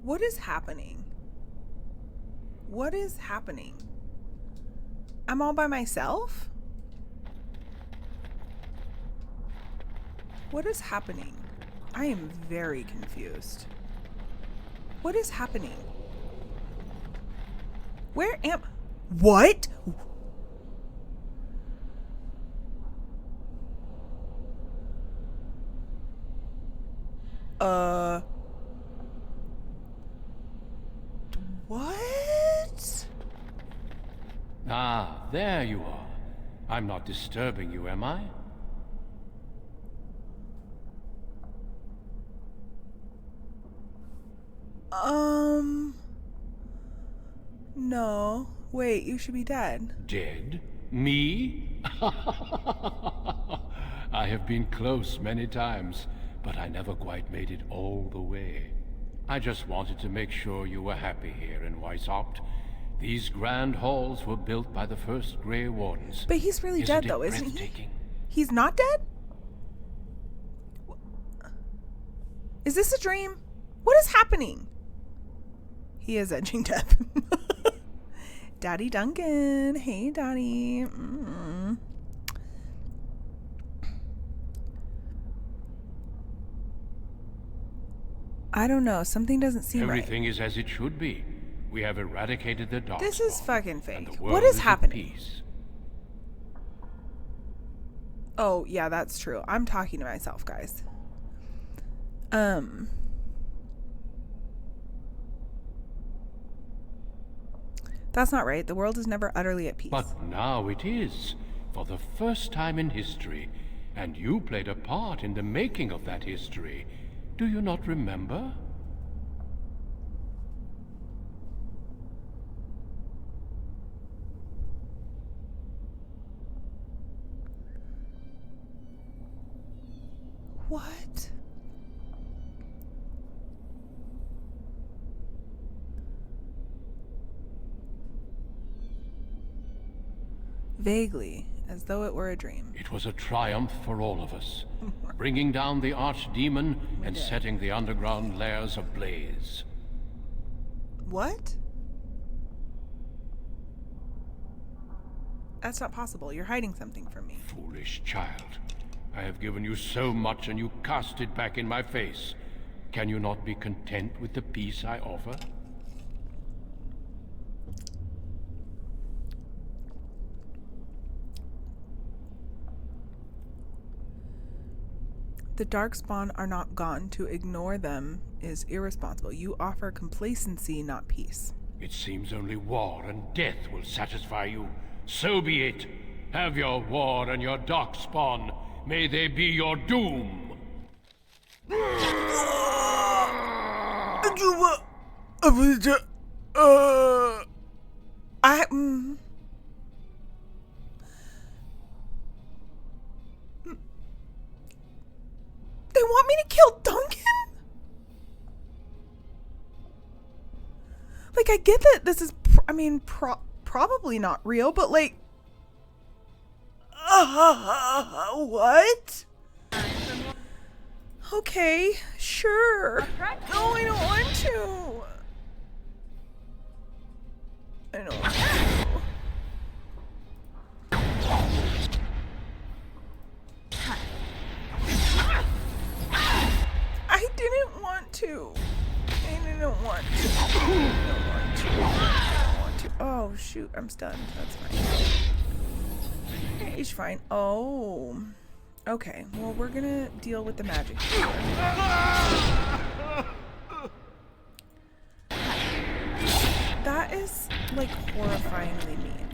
What is happening? What is happening? I'm all by myself? What is happening? I am very confused. What is happening? Where am... What? What? Ah, there you are. I'm not disturbing you, am I? No. Wait, you should be dead. Dead? Me? I have been close many times, but I never quite made it all the way. I just wanted to make sure you were happy here in Weishaupt. These grand halls were built by the first Grey Wardens. But he's really dead, though, isn't he? He's not dead? Is this a dream? What is happening? He is edging death. Daddy Duncan. Hey, Daddy. I don't know. Something doesn't seem right. Everything is as it should be. We have eradicated the dark. This is fucking fake. What is happening? Oh, yeah, that's true. I'm talking to myself, guys. That's not right. The world is never utterly at peace. But now it is, for the first time in history, and you played a part in the making of that history. Do you not remember? What? Vaguely, as though it were a dream. It was a triumph for all of us, bringing down the archdemon and setting the underground lairs ablaze. What? That's not possible. You're hiding something from me. Foolish child. I have given you so much and you cast it back in my face. Can you not be content with the peace I offer? The Darkspawn are not gone. To ignore them is irresponsible. You offer complacency, not peace. It seems only war and death will satisfy you. So be it. Have your war and your Darkspawn. May they be your doom. They want me to kill Duncan? Like, I get that this is, probably not real, but like, what? Okay, sure. No, I don't want to. I don't want to. I didn't want to. I didn't want to. I don't want to. I don't want to. Oh, shoot. I'm stunned. That's fine. It's fine. Oh. Okay. Well, we're gonna deal with the magic here. That is, like, horrifyingly mean.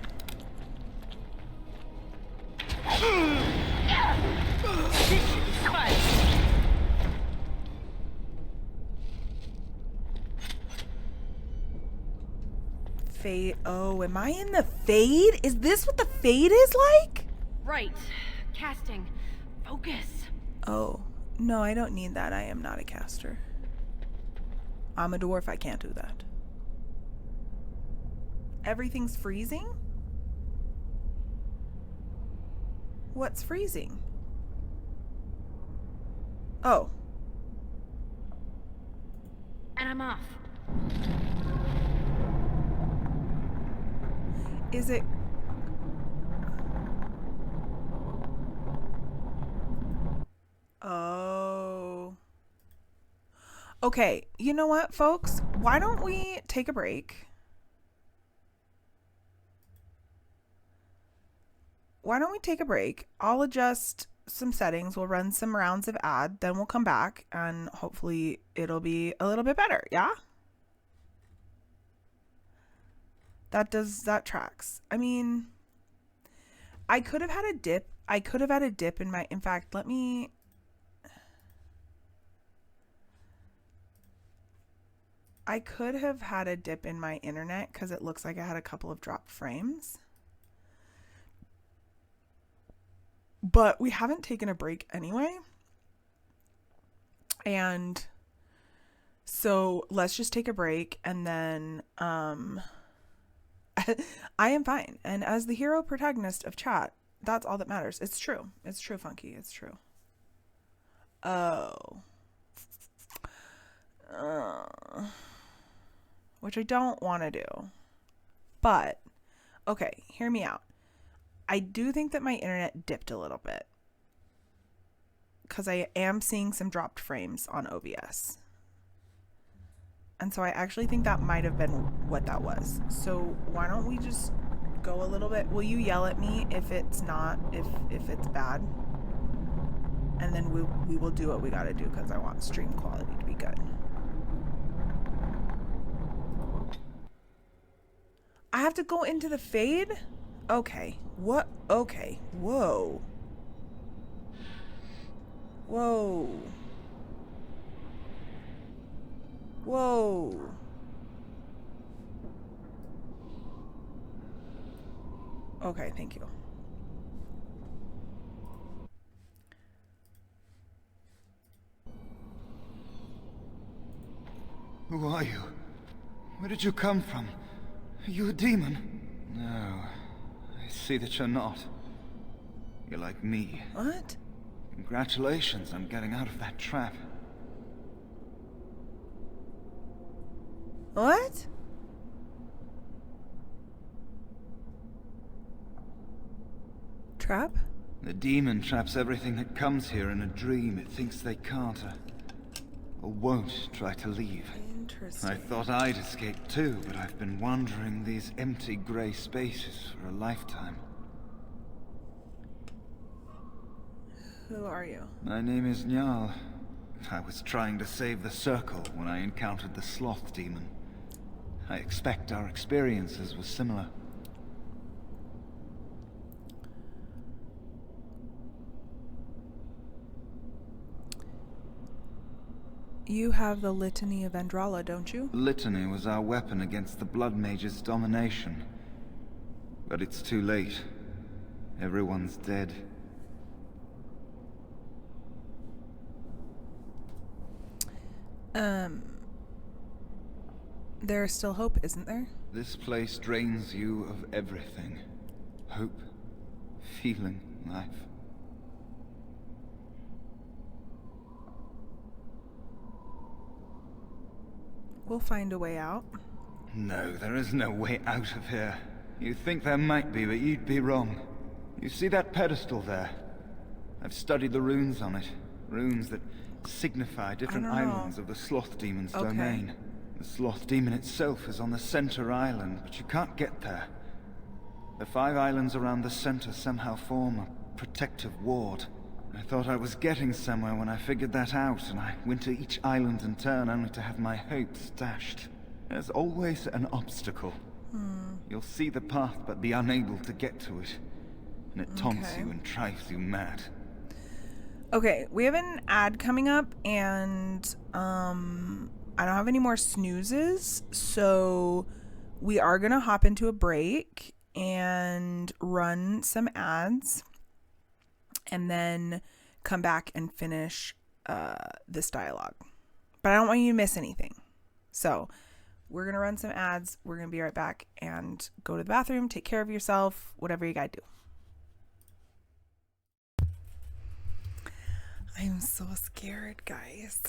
Fade. Oh, am I in the fade? Is this what the fade is like? Right. Casting. Focus. Oh. No, I don't need that. I am not a caster. I'm a dwarf. I can't do that. Everything's freezing? What's freezing? Oh. And I'm off. Is it... Oh. Okay, you know what, folks? Why don't we take a break? Why don't we take a break? I'll adjust some settings. We'll run some rounds of ad. Then we'll come back and hopefully it'll be a little bit better. Yeah? That tracks. I mean, I could have had a dip. I could have had a dip in my... In fact, let me... I could have had a dip in my internet because it looks like I had a couple of dropped frames. But we haven't taken a break anyway. And so let's just take a break and then I am fine. And as the hero protagonist of chat, that's all that matters. It's true. It's true, Funky. It's true. Oh. Which I don't want to do. But, okay, hear me out. I do think that my internet dipped a little bit. Because I am seeing some dropped frames on OBS. And so I actually think that might have been what that was. So why don't we just go a little bit. Will you yell at me if it's not, if it's bad? And then we will do what we gotta do because I want stream quality to be good. I have to go into the fade? Okay. What? Okay. Whoa. Whoa. Whoa. Okay, thank you. Who are you? Where did you come from? Are you a demon? No, I see that you're not. You're like me. What? Congratulations on getting out of that trap. What? Trap? The demon traps everything that comes here in a dream it thinks they can't or won't try to leave. Interesting. I thought I'd escape too, but I've been wandering these empty grey spaces for a lifetime. Who are you? My name is Njal. I was trying to save the Circle when I encountered the Sloth Demon. I expect our experiences were similar. You have the Litany of Andrala, don't you? Litany was our weapon against the Blood Mage's domination. But it's too late. Everyone's dead. There's still hope, isn't there? This place drains you of everything. Hope, feeling, life. We'll find a way out. No, there is no way out of here. You think there might be, but you'd be wrong. You see that pedestal there? I've studied the runes on it. Runes that signify different islands of the Sloth Demon's domain. The Sloth Demon itself is on the center island, but you can't get there. The 5 islands around the center somehow form a protective ward. I thought I was getting somewhere when I figured that out, and I went to each island in turn only to have my hopes dashed. There's always an obstacle. You'll see the path but be unable to get to it. And it taunts you and drives you mad. Okay, we have an ad coming up, and I don't have any more snoozes, so we are going to hop into a break and run some ads, and then come back and finish this dialogue. But I don't want you to miss anything. So we're going to run some ads. We're going to be right back and go to the bathroom, take care of yourself, whatever you got to do. I'm so scared, guys.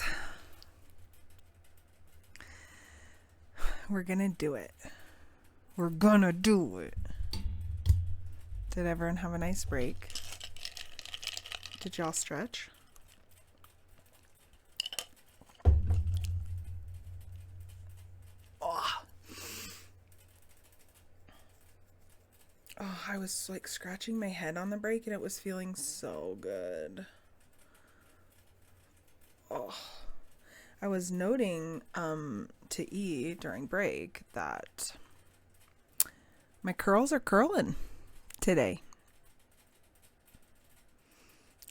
We're gonna do it. We're gonna do it. Did everyone have a nice break? Did y'all stretch? Oh. Oh, I was like scratching my head on the break and it was feeling so good. Oh. I was noting to E during break that my curls are curling today.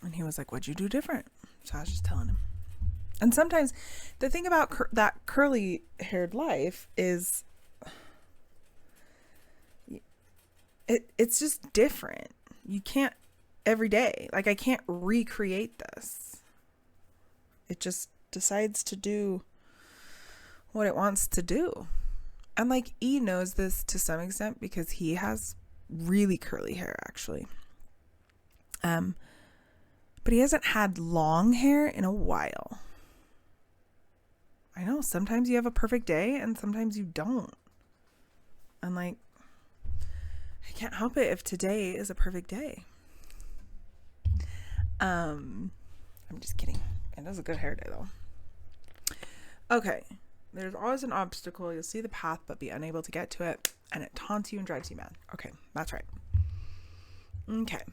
And he was like, what'd you do different? So I was just telling him. And sometimes the thing about that curly haired life is it's just different. You can't every day. Like I can't recreate this. It just decides to do what it wants to do. And like E knows this to some extent because he has really curly hair actually. But he hasn't had long hair in a while. I know sometimes you have a perfect day and sometimes you don't. And like I can't help it if today is a perfect day. I'm just kidding. It was a good hair day though. Okay. There's always an obstacle. You'll see the path but be unable to get to it. And it taunts you and drives you mad. Okay. That's right. Okay.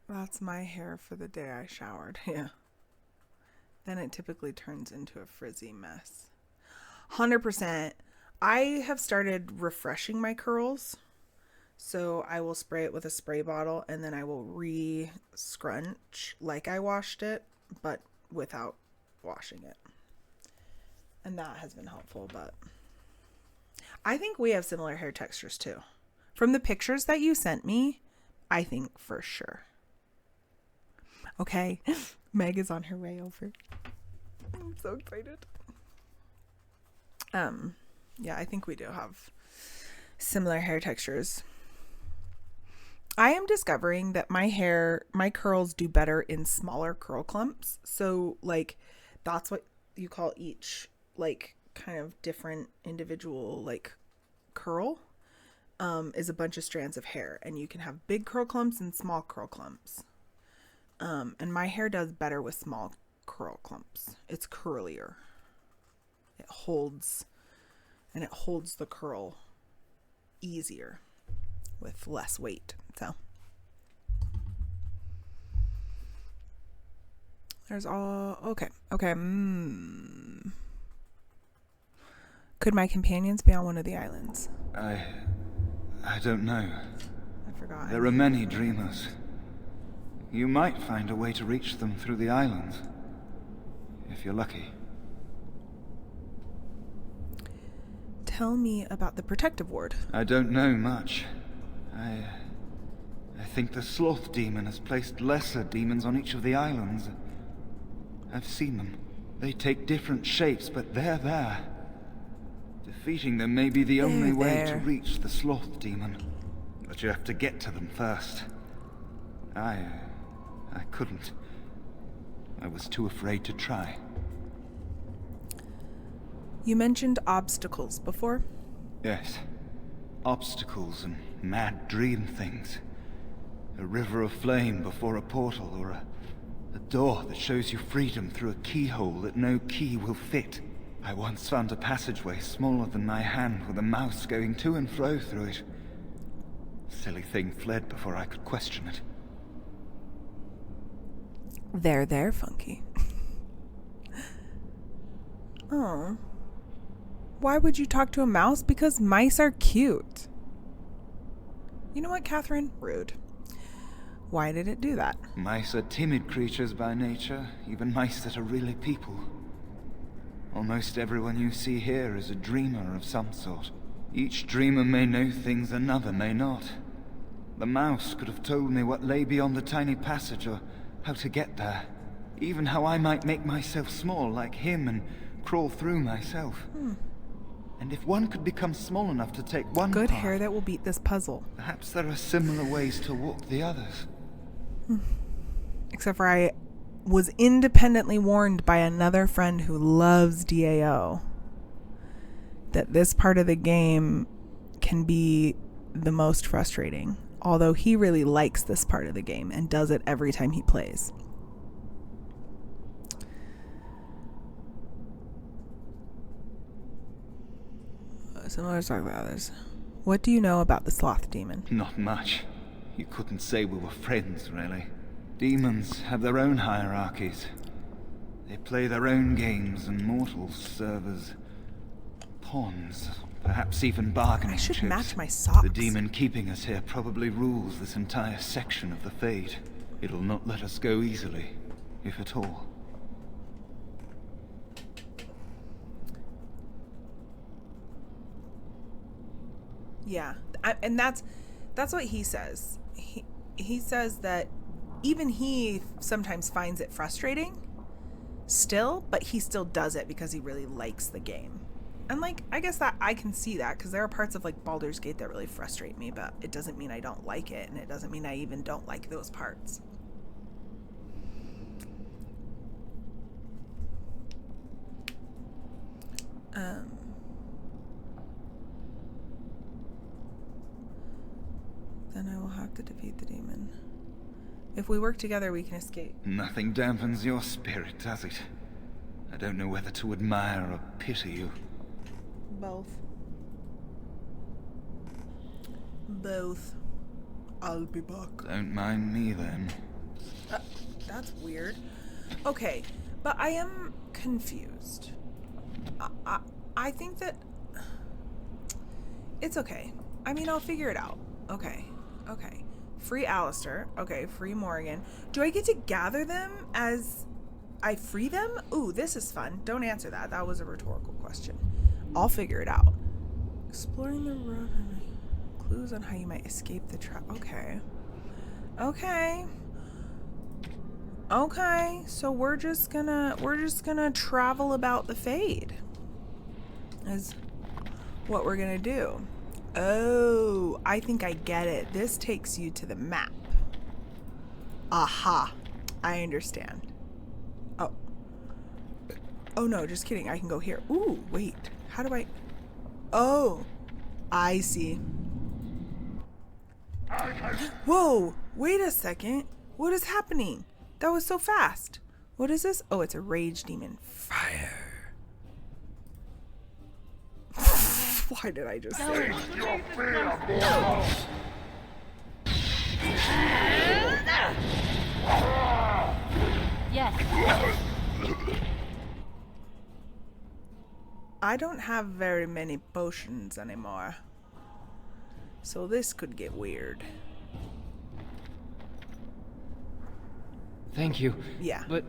That's my hair for the day I showered. Yeah. Then it typically turns into a frizzy mess. 100%. I have started refreshing my curls. So I will spray it with a spray bottle and then I will re-scrunch like I washed it, but without washing it. And that has been helpful, but I think we have similar hair textures too. From the pictures that you sent me, I think for sure. Okay, Meg is on her way over. I'm so excited. Yeah, I think we do have similar hair textures. I am discovering that my curls do better in smaller curl clumps. So like that's what you call each like kind of different individual like curl is a bunch of strands of hair, and you can have big curl clumps and small curl clumps. And my hair does better with small curl clumps. It's curlier. It holds the curl easier with less weight. So there's all okay. Could my companions be on one of the islands? I don't know. I forgot. There are many dreamers. You might find a way to reach them through the islands, if you're lucky. Tell me about the protective ward. I don't know much. I think the sloth demon has placed lesser demons on each of the islands. I've seen them. They take different shapes, but they're there. Defeating them may be the only way to reach the sloth demon. But you have to get to them first. I couldn't. I was too afraid to try. You mentioned obstacles before? Yes. Obstacles and mad dream things. A river of flame before a portal, or a door that shows you freedom through a keyhole that no key will fit. I once found a passageway smaller than my hand with a mouse going to and fro through it. Silly thing fled before I could question it. There, Funky. Oh. Why would you talk to a mouse? Because mice are cute. You know what, Catherine? Rude. Why did it do that? Mice are timid creatures by nature, even mice that are really people. Almost everyone you see here is a dreamer of some sort. Each dreamer may know things another may not. The mouse could have told me what lay beyond the tiny passage, or how to get there. Even how I might make myself small like him and crawl through myself. And if one could become small enough to take one Good path, hair that will beat this puzzle. perhaps there are similar ways to walk the others. Except for I was independently warned by another friend who loves DAO that this part of the game can be the most frustrating. Although he really likes this part of the game and does it every time he plays. So let's talk about this. What do you know about the sloth demon? Not much. You couldn't say we were friends, really. Demons have their own hierarchies. They play their own games, and mortals serve as pawns, perhaps even bargaining I should chips. match my socks. The demon keeping us here probably rules this entire section of the Fade. It'll not let us go easily, if at all. Yeah, and that's what he says. He says that even he sometimes finds it frustrating still, but he still does it because he really likes the game. And like, I guess that I can see that, because there are parts of like Baldur's Gate that really frustrate me, but it doesn't mean I don't like it, and it doesn't mean I even don't like those parts. Then I will have to defeat the demon. If we work together, we can escape. Nothing dampens your spirit, does it? I don't know whether to admire or pity you. Both. Both. I'll be back. Don't mind me, then. That's weird. Okay, but I am confused. I think that... It's okay. I mean, I'll figure it out. Okay. Free Alistair. Okay, free Morgan. Do I get to gather them as I free them? Ooh, this is fun. Don't answer that. That was a rhetorical question. I'll figure it out. Exploring the road. Clues on how you might escape the trap. Okay. So we're just gonna travel about the Fade. Is what we're gonna do. Oh, I think I get it. This takes you to the map. Aha. I understand. Oh no, just kidding. I can go here. Ooh, wait. How do I... Oh, I see. Whoa, wait a second. What is happening? That was so fast. What is this? Oh, it's a rage demon. Fire. Why did I just say Yes. I don't have very many potions anymore. So this could get weird. Thank you. Yeah. But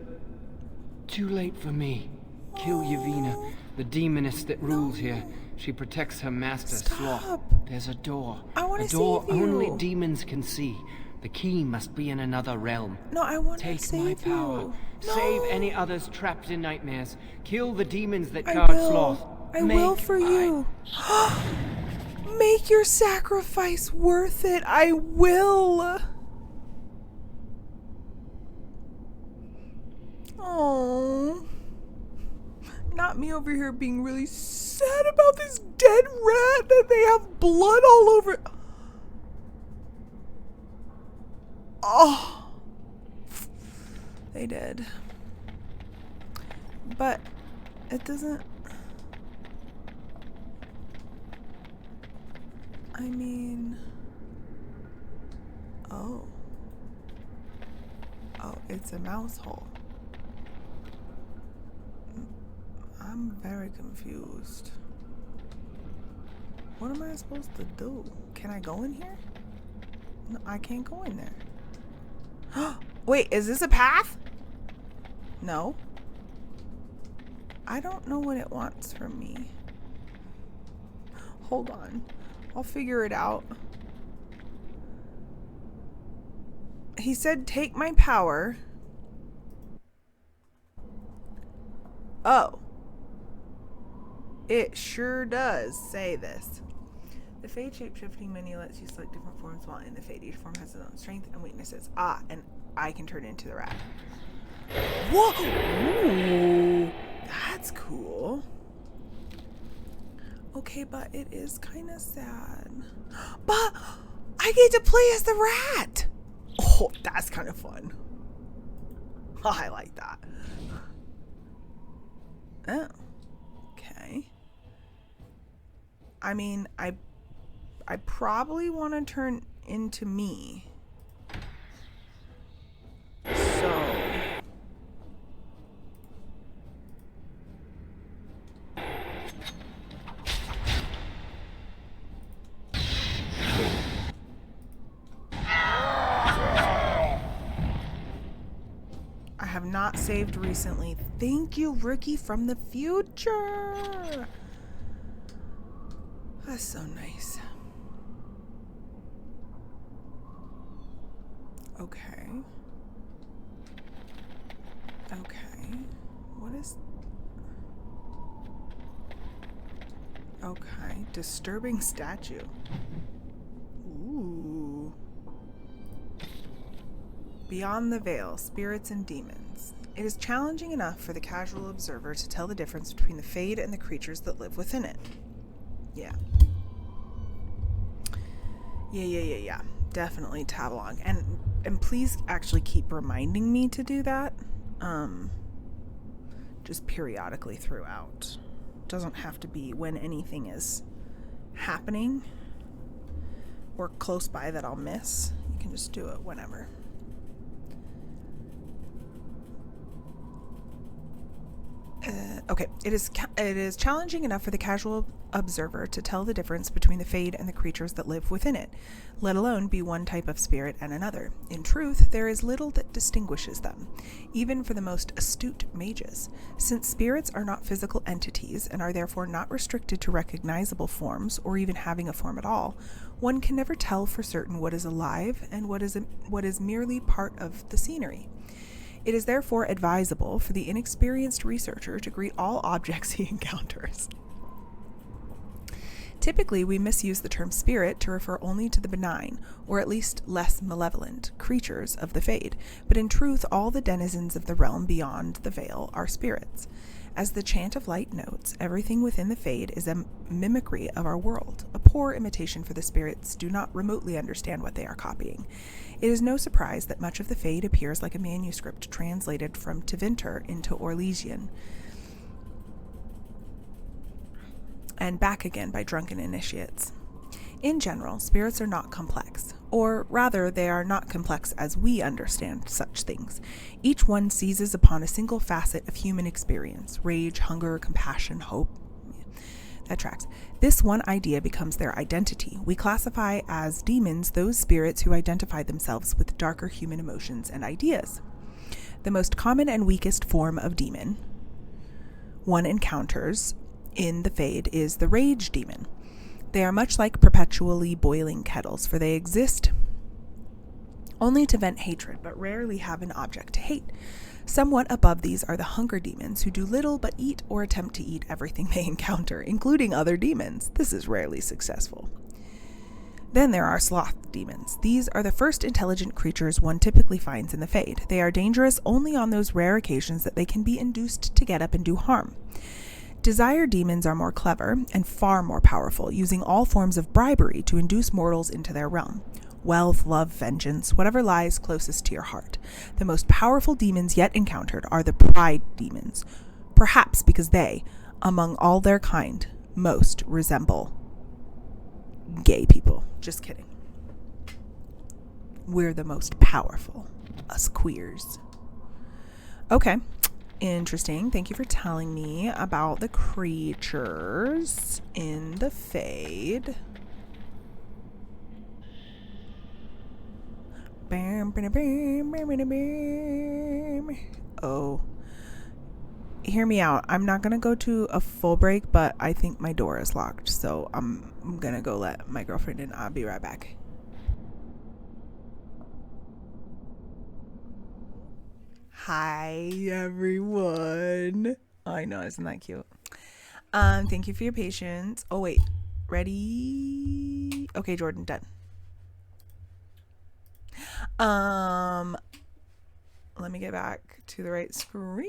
too late for me. Kill Yavina, the demoness that rules here. She protects her master, Sloth. Stop. There's a door. I want A to door save you. only demons can see. The key must be in another realm. No, I want to Take save my you. power. No. Save any others trapped in nightmares. Kill the demons that I guard will. Sloth. I will for you. Make your sacrifice worth it. I will. Oh. Not me over here being really sad about this dead rat that they have blood all over. Oh. They did. But it doesn't... I mean... Oh. Oh, it's a mouse hole. I'm very confused. What am I supposed to do? Can I go in here? No, I can't go in there. Wait, is this a path? No. I don't know what it wants from me. Hold on. I'll figure it out. He said, take my power. Oh. It sure does say this. The Fade shape-shifting menu lets you select different forms while in the Fade. Each form has its own strength and weaknesses. Ah, and I can turn into the rat. Whoa! Ooh, that's cool. Okay, but it is kind of sad. But I get to play as the rat! Oh, that's kind of fun. I like that. Oh. Okay. I mean, I probably want to turn into me. So. I have not saved recently. Thank you, Rikki from the future. That's so nice. Okay. Okay. What is... Okay. Disturbing statue. Ooh. Beyond the veil, spirits and demons. It is challenging enough for the casual observer to tell the difference between the Fade and the creatures that live within it. Yeah. Yeah. Definitely tab along. And please actually keep reminding me to do that. Just periodically throughout. Doesn't have to be when anything is happening or close by that I'll miss. You can just do it whenever. Okay, it is challenging enough for the casual observer to tell the difference between the Fade and the creatures that live within it, let alone be one type of spirit and another. In truth, there is little that distinguishes them, even for the most astute mages. Since spirits are not physical entities and are therefore not restricted to recognizable forms or even having a form at all, one can never tell for certain what is alive and what is merely part of the scenery. It is therefore advisable for the inexperienced researcher to greet all objects he encounters. Typically, we misuse the term spirit to refer only to the benign, or at least less malevolent, creatures of the Fade, but in truth, all the denizens of the realm beyond the veil are spirits. As the Chant of Light notes, everything within the Fade is a mimicry of our world, a poor imitation, for the spirits do not remotely understand what they are copying. It is no surprise that much of the Fade appears like a manuscript translated from Tevinter into Orlesian and back again by drunken initiates. In general, spirits are not complex, or rather, they are not complex as we understand such things. Each one seizes upon a single facet of human experience: rage, hunger, compassion, hope. That tracks. This one idea becomes their identity. We classify as demons those spirits who identify themselves with darker human emotions and ideas. The most common and weakest form of demon one encounters in the Fade is the rage demon. They are much like perpetually boiling kettles, for they exist only to vent hatred, but rarely have an object to hate. Somewhat above these are the hunger demons, who do little but eat or attempt to eat everything they encounter, including other demons. This is rarely successful. Then there are sloth demons. These are the first intelligent creatures one typically finds in the Fade. They are dangerous only on those rare occasions that they can be induced to get up and do harm. Desire demons are more clever and far more powerful, using all forms of bribery to induce mortals into their realm. Wealth, love, vengeance, whatever lies closest to your heart. The most powerful demons yet encountered are the pride demons, perhaps because they, among all their kind, most resemble gay people. Just kidding. We're the most powerful, us queers. Okay. Interesting. Thank you for telling me about the creatures in the Fade. Oh. Hear me out. I'm not going to go to a full break, but I think my door is locked. So I'm going to go let my girlfriend in. I'll be right back. Hi, everyone. I know, isn't that cute? Thank you for your patience. Oh, wait. Ready? Okay, Jordan, done. Let me get back to the right screens.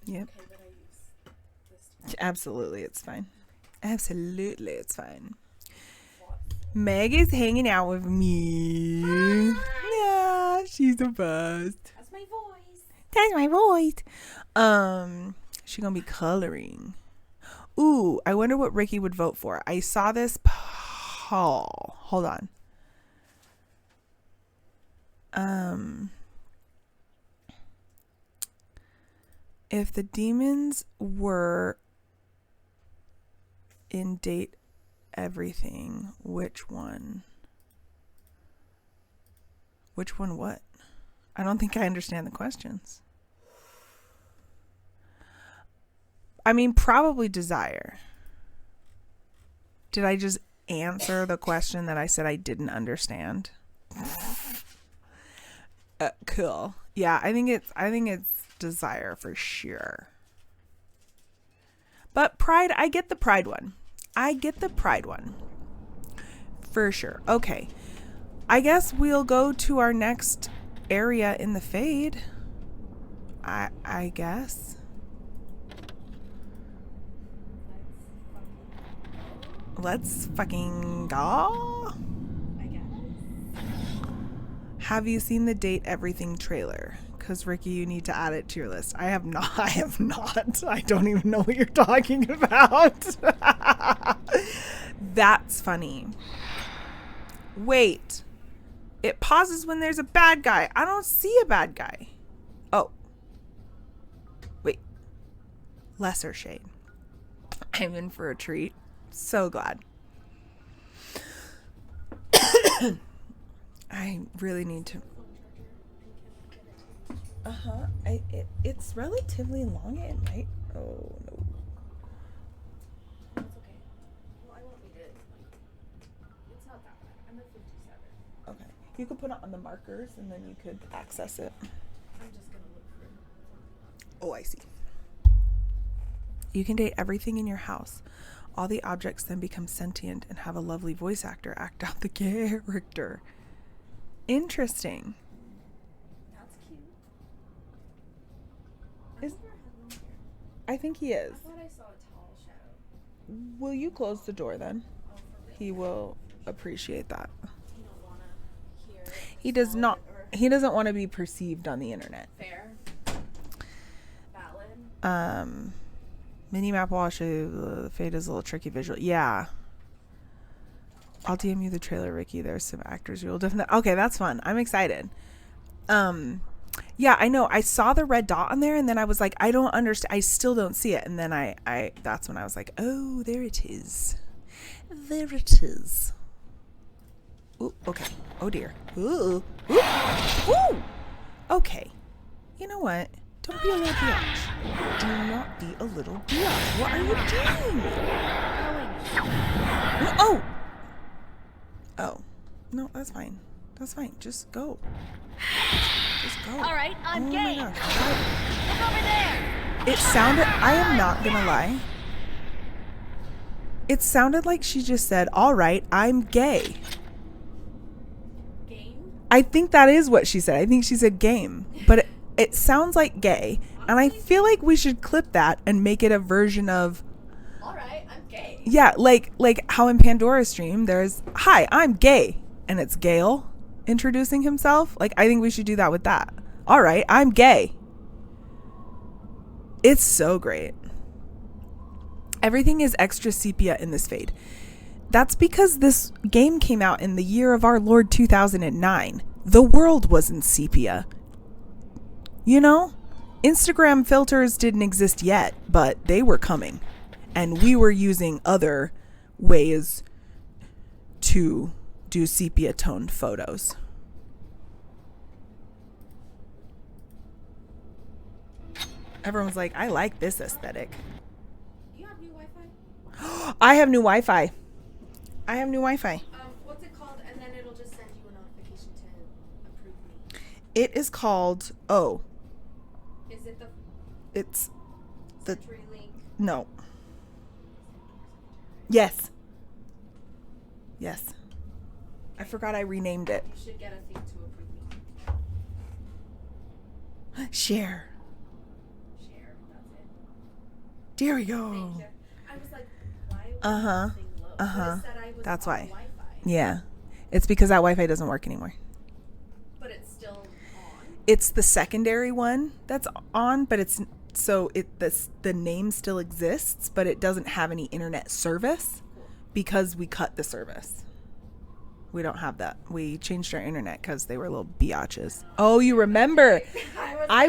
Yep. Absolutely, it's fine. Absolutely, it's fine. Meg is hanging out with me. Yeah, she's the best. That's my voice. That's my voice. She's gonna be coloring. Ooh, I wonder what Rikki would vote for. I saw this poll. Hold on. If the demons were in date everything, which one? Which one what? I don't think I understand the questions. I mean, probably desire. Did I just answer the question that I said I didn't understand? Cool. Yeah, I think it's desire for sure. But pride, I get the pride one. For sure. Okay. I guess we'll go to our next area in the fade. I guess. Let's fucking go. I guess. Have you seen the Date Everything trailer? Because Rikki, you need to add it to your list. I have not. I don't even know what you're talking about. That's funny. Wait. It pauses when there's a bad guy. I don't see a bad guy. Oh. Wait. Lesser shade. I'm in for a treat. So glad. I really need to. It's relatively long in, right? Oh no. It's okay. Well, I won't need it. It's not that bad. I'm at 57. Okay. You could put it on the markers and then you could access it. I'm just gonna look for. Oh, I see. You can date everything in your house. All the objects then become sentient and have a lovely voice actor act out the character. Interesting. That's cute. I think he is. I thought I saw a tall shadow. Will you close the door then? Oh, for real? He will appreciate that. You don't wanna hear. He does smell not. it or- He doesn't want to be perceived on the internet. Fair. Valid. Mini map wash. The fade is a little tricky visual. Yeah. I'll DM you the trailer, Rikki. There's some actors you'll definitely. Okay, that's fun. I'm excited. Yeah, I know. I saw the red dot on there, and then I was like, I don't understand. I still don't see it. And then I that's when I was like, oh, there it is. There it is. Ooh, okay. Oh dear. Ooh. Ooh. Ooh. Okay. You know what? Don't be a little bitch. Do not be a little bitch. What are you doing? Oh. Oh. No, that's fine. That's fine. Just go. Just go. All right, I'm oh gay. My gosh. Look over there. It sounded, I am not gonna lie. It sounded like she just said, all right, I'm gay. Game? I think that is what she said. I think she said game. But it sounds like gay. And I feel like we should clip that and make it a version of, All right, I'm gay. yeah, like how in Pandora's stream there's, hi, I'm gay. And it's Gale introducing himself. Like, I think we should do that with that. All right, I'm gay. It's so great. Everything is extra sepia in this fade. That's because this game came out in the year of our Lord 2009. The world was in sepia. You know? Instagram filters didn't exist yet, but they were coming. And we were using other ways to do sepia toned photos. Everyone's like, I like this aesthetic. You have new Wi-Fi? I have new Wi-Fi. I have new Wi-Fi. What's it called? And then it'll just send you a notification to approve me. It is called, Is it the it's the, CenturyLink? no. Yes. Yes. I forgot I renamed it. You should get a thing to approve me. Share. Share. That's it. There we go. Thank you. I was like, why was Uh-huh. this thing low? Uh-huh. But it said I was That's on why. Wi-Fi. Yeah. It's because that Wi-Fi doesn't work anymore. But it's still on. It's the secondary one that's on, but it's so the name still exists, but it doesn't have any internet service because we cut the service. We don't have that. We changed our internet because they were little biatches. Oh, you remember? I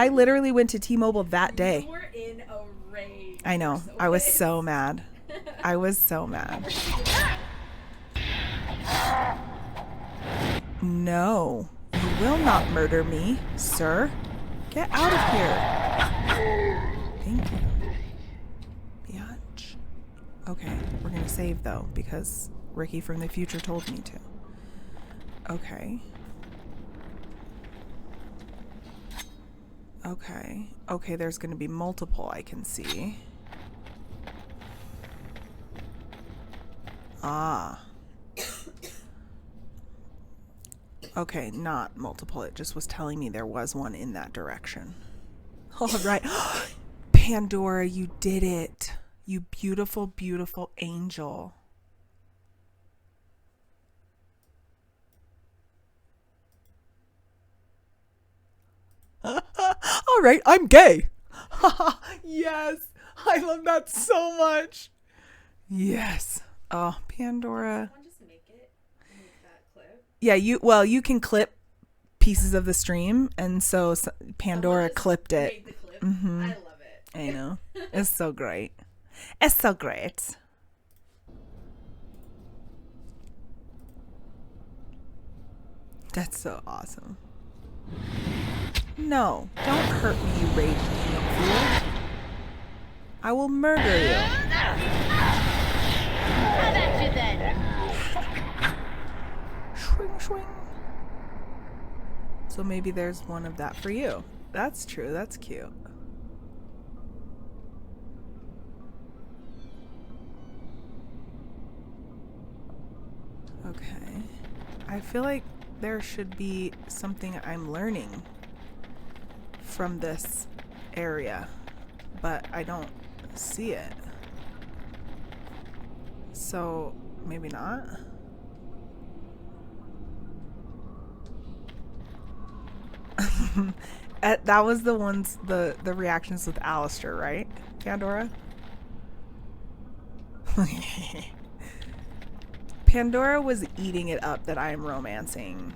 literally went to T-Mobile that day. You were in a rage. I know. So I was pissed. so mad. I was so mad. No, you will not murder me, sir. Get out of here. Thank you. Biatch. Okay, we're gonna save though because Rikki from the future told me to. Okay. Okay. Okay, there's gonna be multiple I can see. Ah. Okay, not multiple. It just was telling me there was one in that direction. All right. Pandora, you did it. You beautiful, beautiful angel. All right, I'm gay. Yes. I love that so much. Yes. Oh, Pandora. Someone just make that clip. Yeah, you can clip pieces of the stream, and so Pandora clipped it. Made the clip. Mm-hmm. I love it. I know. It's so great. It's so great. That's so awesome. No, don't hurt me, you rage demon fool. I will murder you. How about you then? Swing, swing. So maybe there's one of that for you. That's true. That's cute. Okay. I feel like there should be something I'm learning from this area, but I don't see it. So maybe not. That was the ones, the reactions with Alistair, right, Pandora? Pandora was eating it up that I am romancing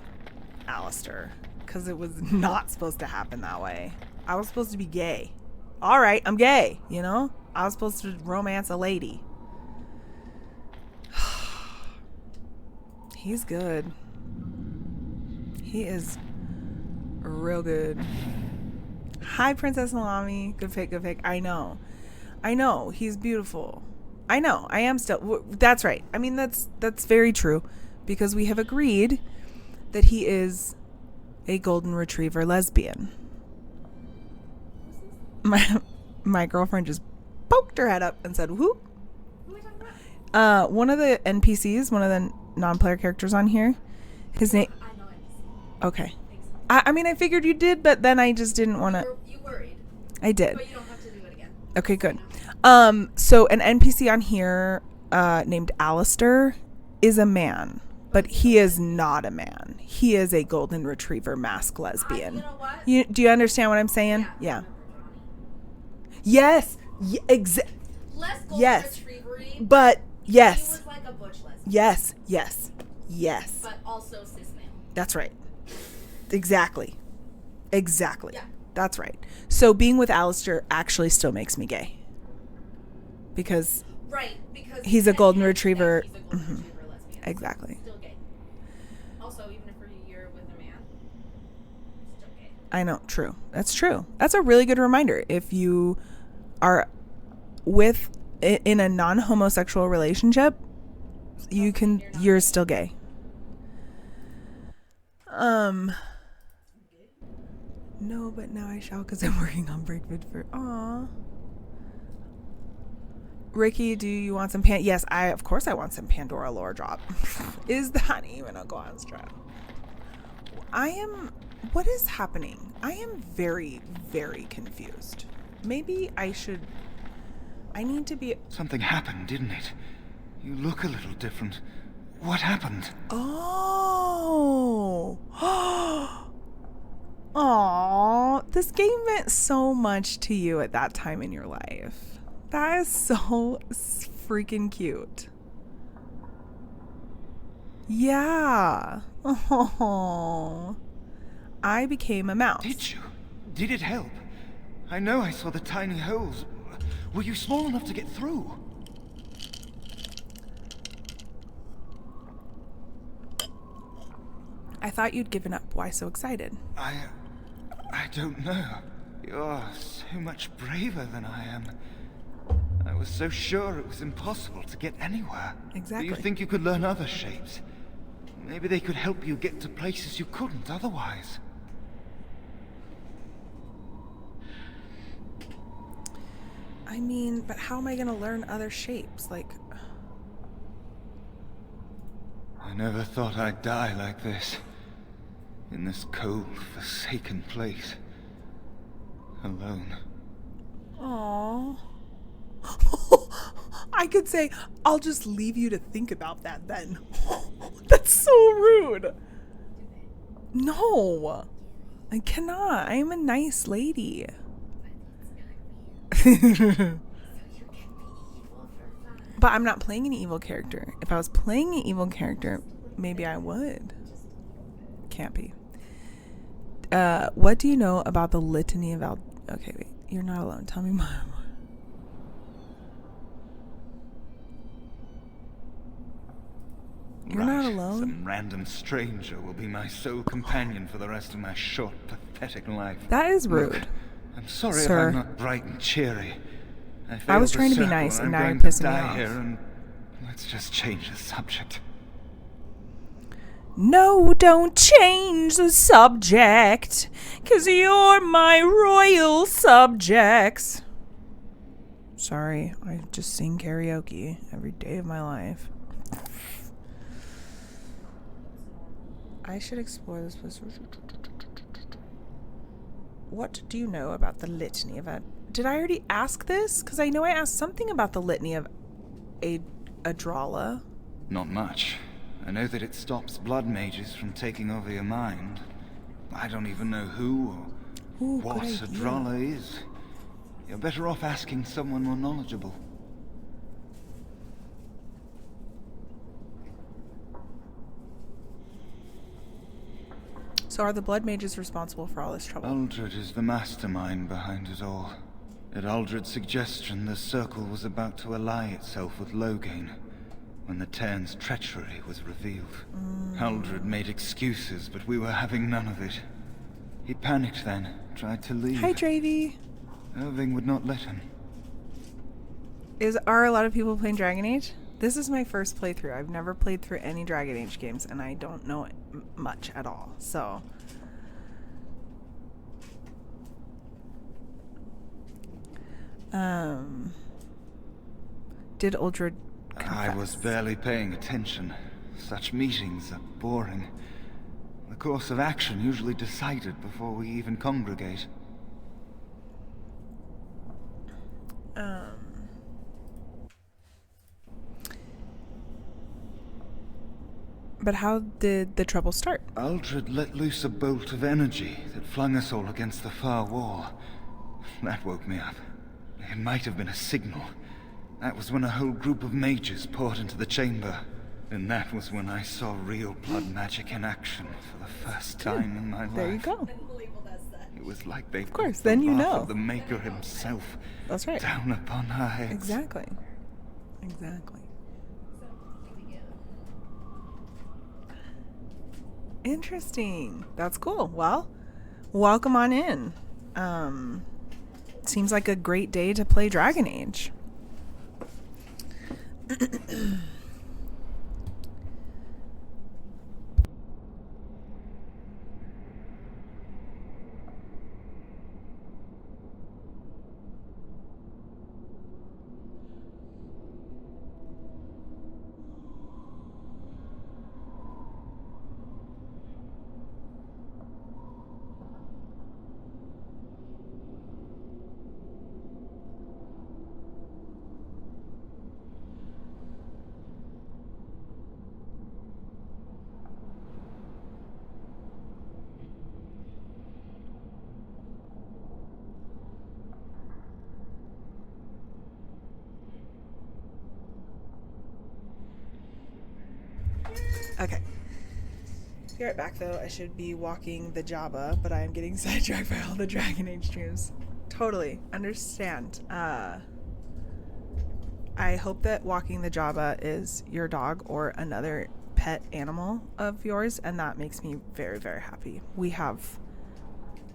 Alistair, because it was not supposed to happen that way. I was supposed to be gay. All right, I'm gay, you know? I was supposed to romance a lady. He's good. He is real good. Hi, Princess Salami. Good pick, good pick. I know. He's beautiful. I know. I am still. That's right. I mean, that's very true, because we have agreed that he is a golden retriever lesbian. My girlfriend just poked her head up and said, "Who?" Who are we talking about? One of the NPCs, one of the non-player characters on here. His name. I know it. Okay. I mean, I figured you did, but then I just didn't want to. You worried. I did. But you don't have to do it again. Okay, good. So an NPC on here, named Alistair, is a man, but he is not a man. He is a golden retriever mask lesbian. You know what? Do you understand what I'm saying? Yeah. Yes. Less golden Yes. retriever-y. But He yes. was like a butch lesbian. Yes. But also cis male. That's right. Exactly. Yeah. That's right. So being with Alistair actually still makes me gay. Because Right, because he's a golden he's retriever. a golden retriever lesbian. Exactly. Still gay. Also, even if you're with a man, still gay. I know. True. That's true. That's a really good reminder. If you are in a non-homosexual relationship, you're still gay. No, but now I shall, because I'm working on Breakfast for. Aw. Rikki, do you want some Yes, of course I want some Pandora lore drop. Is that even a construct? What is happening? I am very, very confused. Maybe I need to be... Something happened, didn't it? You look a little different. What happened? Oh. Aw, this game meant so much to you at that time in your life. That is so freaking cute. Yeah. Oh. I became a mouse. Did you? Did it help? I know I saw the tiny holes. Were you small enough to get through? I thought you'd given up. Why so excited? I don't know. You're so much braver than I am. I was so sure it was impossible to get anywhere. Exactly. Do you think you could learn other shapes? Maybe they could help you get to places you couldn't otherwise. I mean, but how am I gonna learn other shapes? Like... I never thought I'd die like this. In this cold, forsaken place. Alone. Aww. I could say, I'll just leave you to think about that then. That's so rude. No. I cannot. I am a nice lady. But I'm not playing an evil character. If I was playing an evil character, maybe I would. Can't be. What do you know about the litany of Okay, wait. You're not alone. Tell me more. You're not alone? Some random stranger will be my sole companion for the rest of my short, pathetic life. That is rude. Look, I'm sorry Sir. if I'm not bright and cheery. I was failed trying to be circle nice, and I'm now you're going to pissing me die off. Here and let's just change the subject. No, don't change the subject, 'cause you're my royal subjects. Sorry, I just sing karaoke every day of my life. I should explore this place. What do you know about the litany of Did I already ask this? Because I know I asked something about the litany of Adrala. Not much. I know that it stops blood mages from taking over your mind. I don't even know who or Ooh, what good idea. Adrala is. You're better off asking someone more knowledgeable. So are the blood mages responsible for all this trouble? Aldred is the mastermind behind it all. At Aldred's suggestion, the Circle was about to ally itself with Loghain when the Tern's treachery was revealed. Aldred made excuses, but we were having none of it. He panicked then, tried to leave. Hi, Dravy. Irving would not let him. Are a lot of people playing Dragon Age? This is my first playthrough. I've never played through any Dragon Age games, and I don't know much at all. So, did Aldred confess? I was barely paying attention. Such meetings are boring. The course of action usually decided before we even congregate. But how did the trouble start? Aldred let loose a bolt of energy that flung us all against the far wall. That woke me up. It might have been a signal. That was when a whole group of mages poured into the chamber. And that was when I saw real blood magic in action for the first time in my life. There you go. It was like they Of course, put then the you wrath know. of the Maker himself That's right. down upon our heads. Exactly. Exactly. Interesting. That's cool. Well, welcome on in. Seems like a great day to play Dragon Age. Okay. Be right back though. I should be walking the Jabba, but I am getting sidetracked by all the Dragon Age streams. Totally understand. I hope that walking the Jabba is your dog or another pet animal of yours, and that makes me very, very happy. We have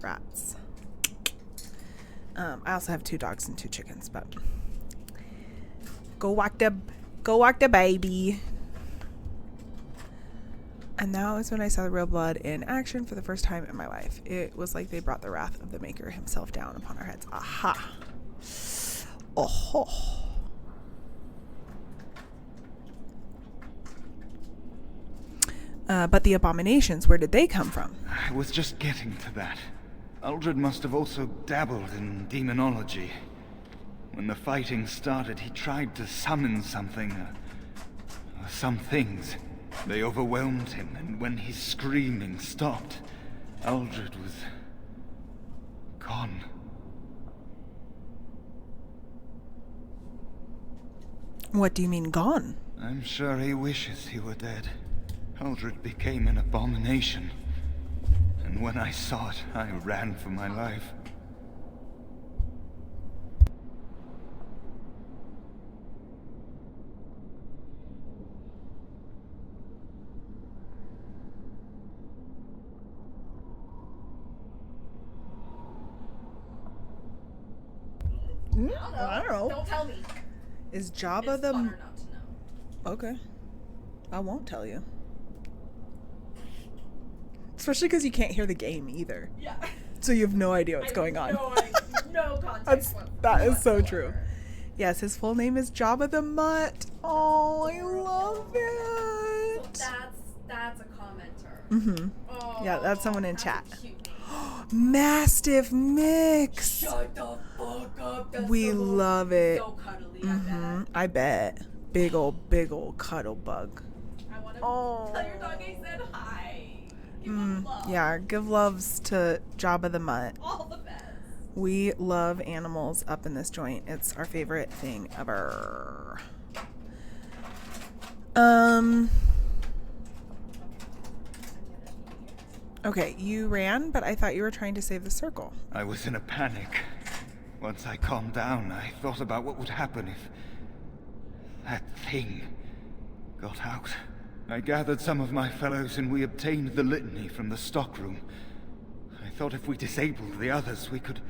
rats. I also have 2 dogs and 2 chickens, but go walk the baby. And that was when I saw the real blood in action for the first time in my life. It was like they brought the wrath of the Maker himself down upon our heads. Aha. Oh. But the abominations, where did they come from? I was just getting to that. Uldred must have also dabbled in demonology. When the fighting started, he tried to summon something, or some things. They overwhelmed him, and when his screaming stopped, Uldred was gone. What do you mean, gone? I'm sure he wishes he were dead. Uldred became an abomination. And when I saw it, I ran for my life. I don't know. Don't tell me. Is Jabba It's the... better not to know. Okay. I won't tell you. Especially because you can't hear the game either. Yeah. So you have no idea what's going on. No context. That is so whatsoever. true. Yes, his full name is Jabba the Mutt. Oh, I love it. So that's a commenter. Mm-hmm. Oh, Yeah, that's someone in that's chat. a cute name. Mastiff Mix. Shut the fuck up. That's We so love it. So cuddly. Mm-hmm. I bet. Big old cuddle bug. I want to Oh. tell your dog I said hi. Give him love. Yeah, give loves to Jabba the Mutt. All the best. We love animals up in this joint. It's our favorite thing ever. Okay, you ran, but I thought you were trying to save the circle. I was in a panic. Once I calmed down, I thought about what would happen if that thing got out. I gathered some of my fellows and we obtained the litany from the stockroom. I thought if we disabled the others, we could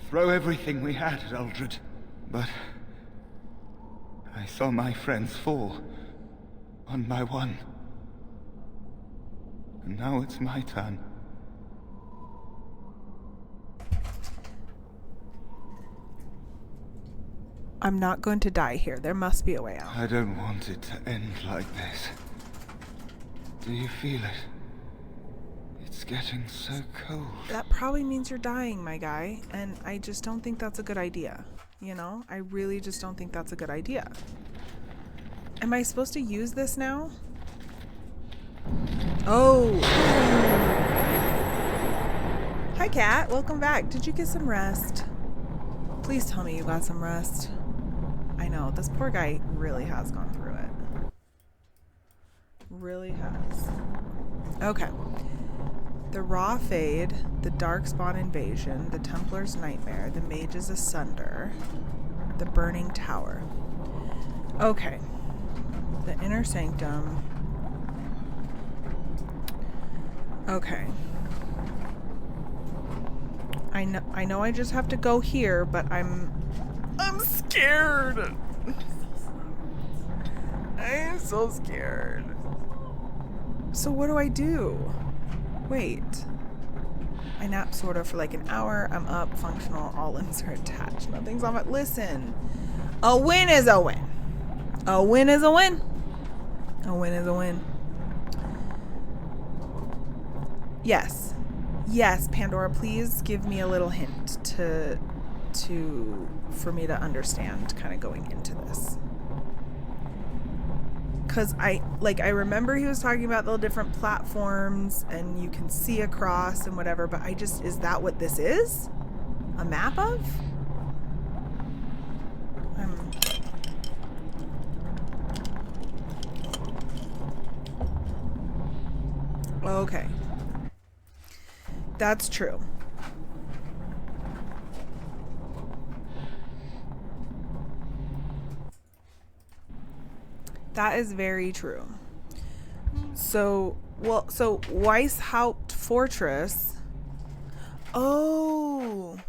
throw everything we had at Uldred. But I saw my friends fall, one by one. And now it's my turn. I'm not going to die here. There must be a way out. I don't want it to end like this. Do you feel it? It's getting so cold. That probably means you're dying, my guy. And I just don't think that's a good idea. You know? I really just don't think that's a good idea. Am I supposed to use this now? Oh. Hi, Kat. Welcome back. Did you get some rest? Please tell me you got some rest. I know. This poor guy really has gone through it. Really has. Okay. The Raw Fade, the Darkspawn Invasion, the Templar's Nightmare, the Mage's Asunder, the Burning Tower. Okay. The Inner Sanctum. Okay. I know I just have to go here, but I'm scared. I'm so scared. So what do I do? Wait. I nap sort of for like an hour. I'm up, functional, all limbs are attached. Nothing's on it. Listen. A win is a win. A win is a win. A win is a win. Yes. Yes, Pandora, please give me a little hint for me to understand kind of going into this. Cause I remember he was talking about the different platforms and you can see across and whatever, but is that what this is? A map of? Okay. That's true. That is very true. So, well, so Weishaupt Fortress. Oh,